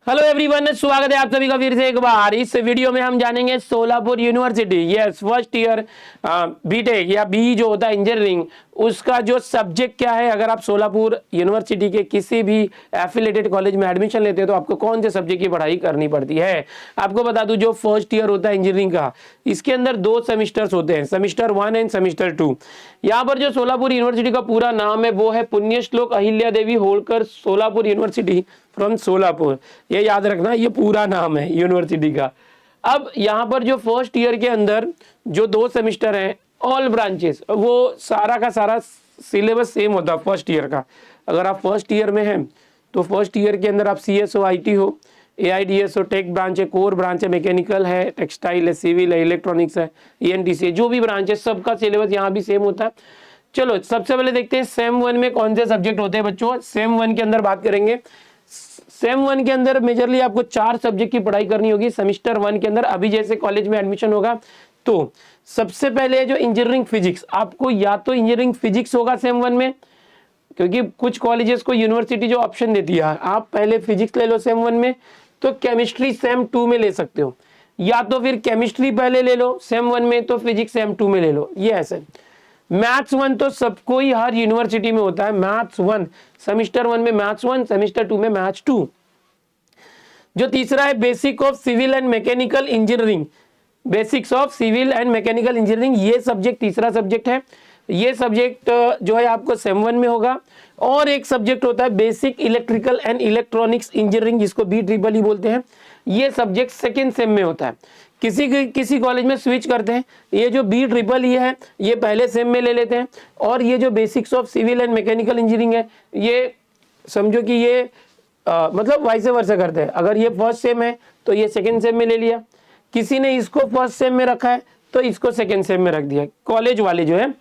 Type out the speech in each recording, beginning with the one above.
Hello everyone, स्वागत है आप सभी का फिर से एक बार। इस वीडियो में हम जानेंगे Solapur university, yes first year BTech या बी जो होता है इंजीनियरिंग, उसका जो सब्जेक्ट क्या है। अगर आप सोलापुर यूनिवर्सिटी के किसी भी एफिलेटेड कॉलेज में एडमिशन लेते हो तो आपको कौन से सब्जेक्ट की पढ़ाई करनी पड़ती है। आपको बता दूं, जो फर्स्ट ईयर होता है इंजीनियरिंग का, इसके अंदर 2 सेमिस्टर्स होते हैं, सेमिस्टर 1 एंड सेमिस्टर 2। यहाँ पर जो सोलापुर यूनिवर्सिटी का पूरा नाम है वो है पुण्यश्लोक अहिल्या देवी होलकर सोलापुर यूनिवर्सिटी फ्रॉम सोलापुर। ये याद रखना, ये पूरा नाम है यूनिवर्सिटी का। अब यहाँ पर जो फर्स्ट ईयर के अंदर जो 2 सेमिस्टर हैं, ऑल ब्रांचेस, वो सारा का सारा सिलेबस सेम होता है फर्स्ट ईयर का। अगर आप फर्स्ट ईयर में हैं तो फर्स्ट ईयर के अंदर आप CS हो, IT हो, AIDS हो, टेक ब्रांच है, कोर ब्रांच है, मैकेनिकल है, टेक्सटाइल है, सिविल है, इलेक्ट्रॉनिक्स है, ENTC है, जो भी ब्रांच है सबका सिलेबस यहाँ भी सेम होता है। चलो सबसे पहले देखते हैं सेम 1 में कौन से सब्जेक्ट होते हैं बच्चों। सेम 1 के अंदर बात करेंगे। सेम 1 के अंदर मेजरली आपको 4 सब्जेक्ट की पढ़ाई करनी होगी सेमिस्टर 1 के अंदर। अभी जैसे कॉलेज में एडमिशन होगा तो सबसे पहले जो इंजीनियरिंग फिजिक्स, आपको या तो इंजीनियरिंग फिजिक्स होगा सेम 1 में, क्योंकि कुछ कॉलेजेस को यूनिवर्सिटी जो ऑप्शन देती है आप पहले फिजिक्स ले लो सेम 1 में, तो केमिस्ट्री सेम 2 में ले सकते हो, या तो फिर केमिस्ट्री पहले ले लो सेम 1 में तो फिजिक्स सेम 2 में ले लो, ये ऐसे। मैथ्स 1 तो सबको ही हर यूनिवर्सिटी में होता है, मैथ्स 1 सेमिस्टर 1 में मैथ्स 1, सेमिस्टर 2 में मैथ्स 2। जो तीसरा है basic of civil and mechanical engineering, basics of civil and mechanical engineering, ये सब्जेक्ट तीसरा सब्जेक्ट है। ये सब्जेक्ट जो है आपको सेम 1 में होगा। और एक सब्जेक्ट होता है basic electrical and electronics engineering, जिसको BEE बोलते हैं। ये सब्जेक्ट सेकेंड सेम में होता है। किसी कॉलेज में स्विच करते हैं, ये जो BEE है ये पहले सेम में ले लेते हैं, और ये जो basics of civil and mechanical engineering है ये समझो कि ये मतलब वाइस वर्सा करते हैं। अगर ये फर्स्ट सेम है तो ये सेकेंड सेम में ले लिया, किसी ने इसको फर्स्ट सेम में रखा है तो इसको सेकेंड सेम में रख दिया, कॉलेज वाले जो है।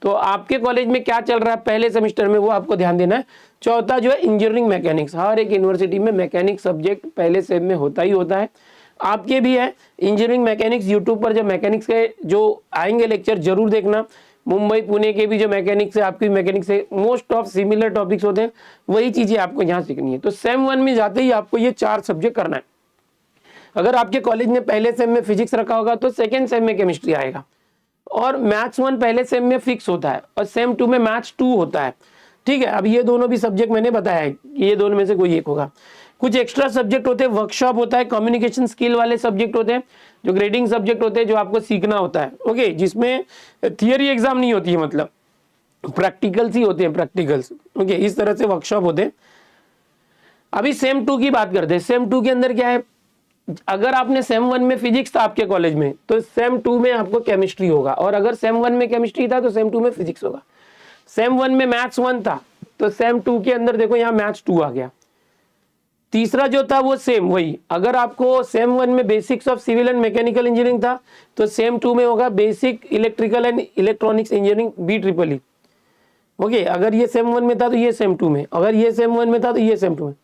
तो आपके कॉलेज में क्या चल रहा है पहले सेमेस्टर में वो आपको ध्यान देना है। चौथा जो है इंजीनियरिंग मैकेनिक्स, हर एक यूनिवर्सिटी में मैकेनिक्स सब्जेक्ट पहले सेम में होता ही होता है, आपके भी है इंजीनियरिंग मैकेनिक्स। यूट्यूब पर जब मैकेनिक्स के जो आएंगे लेक्चर जरूर देखना, मुंबई पुणे के भी जो मैकेनिक्स है, आपकी मैकेनिक्स से मोस्ट ऑफ सिमिलर टॉपिक्स होते हैं, वही चीजें आपको यहाँ सीखनी है। तो सेम 1 में जाते ही आपको ये 4 सब्जेक्ट करना है। अगर आपके कॉलेज ने पहले सेम में फिजिक्स रखा होगा तो सेकेंड सेम में केमिस्ट्री आएगा, और मैथ्स 1 पहले सेम में फिक्स होता है और सेम 2 में मैथ्स 2 होता है। ठीक है, अब ये दोनों भी सब्जेक्ट मैंने बताया है, ये दोनों में से कोई एक होगा। कुछ एक्स्ट्रा सब्जेक्ट होते हैं, वर्कशॉप होता है, कम्युनिकेशन स्किल वाले सब्जेक्ट होते हैं, जो ग्रेडिंग सब्जेक्ट होते हैं, जो आपको सीखना होता है। ओके, जिसमें थियरी एग्जाम नहीं होती है, मतलब प्रैक्टिकल्स ही होते हैं, प्रैक्टिकल्स। ओके, इस तरह से वर्कशॉप होते हैं। अभी सेम 2 की बात करते हैं। सेम 2 के अंदर क्या है, अगर आपने सेम 1 में फिजिक्स था आपके कॉलेज में तो सेम 2 में आपको केमिस्ट्री होगा, और अगर सेम 1 में केमिस्ट्री था तो सेम 2 में फिजिक्स होगा। सेम 1 में मैथ्स 1 था तो सेम 2 के अंदर देखो यहाँ मैथ्स 2 आ गया। तीसरा जो था वो सेम वही, अगर आपको सेम 1 में basics of civil and mechanical engineering था तो सेम 2 में होगा basic electrical and electronics engineering BEE। Okay, अगर ये सेम 1 में था तो ये सेम 2 में, अगर ये सेम 1 में था तो ये सेम 2 में।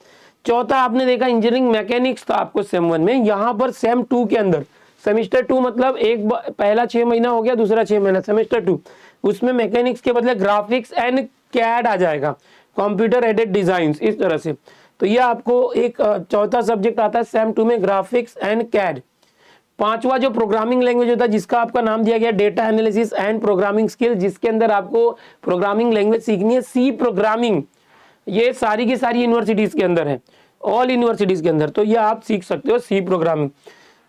चौथा आपने देखा इंजीनियरिंग मैकेनिक्स था आपको सेम 1 में, यहाँ पर सेम 2 के अंदर सेमिस्टर 2 मतलब एक पहला 6 महीना हो गया, दूसरा 6 महीना सेमिस्टर 2, उसमें मैकेनिक्स के बदले ग्राफिक्स एंड कैड आ जाएगा, कंप्यूटर एडेड डिजाइन, इस तरह से। तो ये आपको एक चौथा सब्जेक्ट आता है सेम 2 में, ग्राफिक्स एंड कैड। पांचवा जो प्रोग्रामिंग लैंग्वेज होता है, जिसका आपका नाम दिया गया data analysis and programming skill, जिसके अंदर आपको प्रोग्रामिंग लैंग्वेज सीखनी है, C प्रोग्रामिंग। ये सारी की सारी यूनिवर्सिटीज के अंदर है, ऑल यूनिवर्सिटीज के अंदर, तो ये आप सीख सकते हो C प्रोग्रामिंग।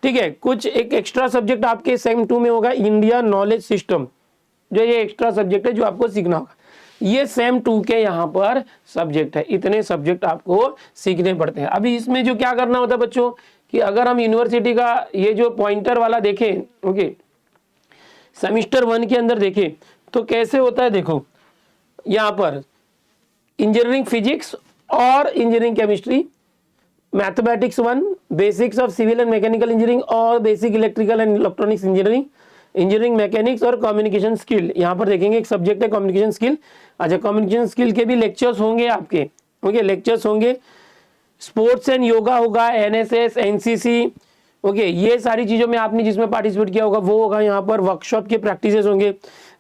ठीक है, कुछ एक एक्स्ट्रा सब्जेक्ट आपके सेम 2 में होगा इंडिया नॉलेज सिस्टम, जो ये एक्स्ट्रा सब्जेक्ट है जो आपको सीखना होगा। ये सेम 2 के यहाँ पर सब्जेक्ट है, इतने सब्जेक्ट आपको सीखने पड़ते हैं। अभी इसमें जो क्या करना होता है बच्चों, कि अगर हम यूनिवर्सिटी का ये जो पॉइंटर वाला देखें, ओके, सेमिस्टर 1 के अंदर देखें तो कैसे होता है, देखो यहाँ पर इंजीनियरिंग फिजिक्स और engineering chemistry, mathematics 1, basics of civil and mechanical engineering और basic electrical and electronics engineering, engineering mechanics और कम्युनिकेशन स्किल। यहाँ पर देखेंगे एक सब्जेक्ट है कम्युनिकेशन स्किल। अच्छा, कम्युनिकेशन स्किल के भी लेक्चर्स होंगे आपके, ओके, लेक्चर्स होंगे। स्पोर्ट्स एंड योगा होगा, NSS NCC, ओके, ये सारी चीजों में आपने जिसमें पार्टिसिपेट किया होगा वो होगा। यहाँ पर वर्कशॉप के प्रैक्टिसेस होंगे,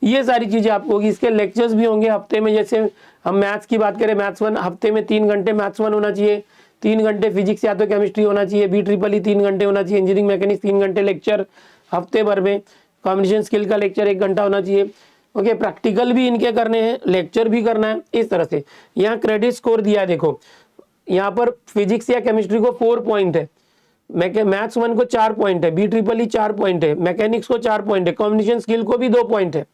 ये सारी चीजें आपको होगी। इसके लेक्चर्स भी होंगे हफ्ते में, जैसे हम मैथ्स की बात करें, मैथ्स 1 हफ्ते में 3 घंटे मैथ्स 1 होना चाहिए, 3 घंटे फिजिक्स या तो केमिस्ट्री होना चाहिए, BEEE 3 घंटे होना चाहिए, इंजीनियरिंग मैकेनिक्स 3 घंटे लेक्चर हफ्ते भर में, कम्युनिकेशन स्किल का लेक्चर 1 घंटा होना चाहिए। ओके, प्रैक्टिकल भी इनके करने हैं, लेक्चर भी करना है, इस तरह से। यहाँ क्रेडिट स्कोर दिया है, देखो यहाँ पर फिजिक्स या केमिस्ट्री को 4 पॉइंट है, मैथ्स 1 को 4 पॉइंट है, BEEE 4 पॉइंट है, मैकेनिक्स को 4 पॉइंट है, कम्युनिकेशन स्किल को भी 2 पॉइंट है।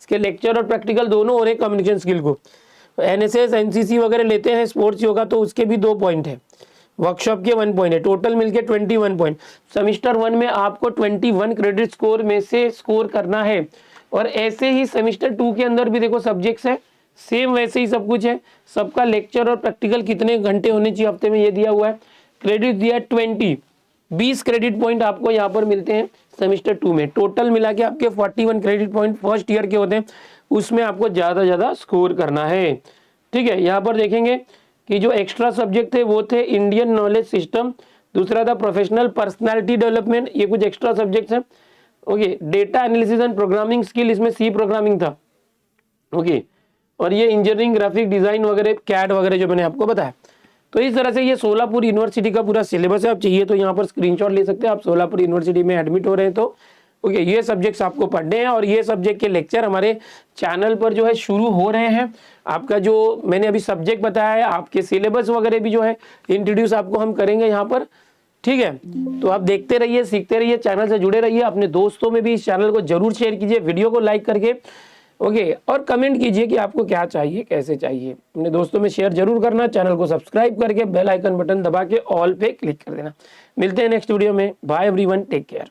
इसके लेक्चर और प्रैक्टिकल दोनों हो रहे हैं कम्युनिकेशन स्किल को। NSS NCC वगैरह लेते हैं स्पोर्ट्स योगा तो उसके भी 2 पॉइंट है, वर्कशॉप के 1 पॉइंट है, टोटल मिलके 21 पॉइंट। सेमिस्टर 1 में आपको 21 क्रेडिट स्कोर में से स्कोर करना है। और ऐसे ही सेमिस्टर 2 के अंदर भी देखो सब्जेक्ट्स है, सेम वैसे ही सब कुछ है, सबका लेक्चर और प्रैक्टिकल कितने घंटे होने चाहिए हफ्ते में ये दिया हुआ है। क्रेडिट दिया है 20 क्रेडिट पॉइंट आपको यहाँ पर मिलते हैं सेमिस्टर 2 में। टोटल मिला के आपके 41 क्रेडिट पॉइंट फर्स्ट ईयर के होते हैं, उसमें आपको ज़्यादा स्कोर करना है। ठीक है, यहाँ पर देखेंगे कि जो एक्स्ट्रा सब्जेक्ट थे वो थे इंडियन नॉलेज सिस्टम, दूसरा था प्रोफेशनल पर्सनालिटी डेवलपमेंट, ये कुछ एक्स्ट्रा सब्जेक्ट्स हैं। Okay, data analysis and programming skill, इसमें C प्रोग्रामिंग था। ओके, और ये इंजीनियरिंग ग्राफिक डिजाइन वगैरह कैड वगैरह जो मैंने आपको बताया। तो इस तरह से ये सोलापुर यूनिवर्सिटी का पूरा सिलेबस है। आप चाहिए तो यहाँ पर स्क्रीनशॉट ले सकते हैं, आप सोलापुर यूनिवर्सिटी में एडमिट हो रहे हैं तो। ओके, ये सब्जेक्ट्स आपको पढ़ने हैं और ये सब्जेक्ट के लेक्चर हमारे चैनल पर जो है शुरू हो रहे हैं। आपका जो मैंने अभी सब्जेक्ट बताया है, आपके सिलेबस वगैरह भी जो है इंट्रोड्यूस आपको हम करेंगे यहाँ पर। ठीक है, तो आप देखते रहिए, सीखते रहिए, चैनल से जुड़े रहिए, अपने दोस्तों में भी इस चैनल को जरूर शेयर कीजिए, वीडियो को लाइक करके। ओके, और कमेंट कीजिए कि आपको क्या चाहिए, कैसे चाहिए, अपने दोस्तों में शेयर जरूर करना। चैनल को सब्सक्राइब करके बेल आइकन बटन दबा के ऑल पे क्लिक कर देना। मिलते हैं नेक्स्ट वीडियो में। Bye everyone, take care.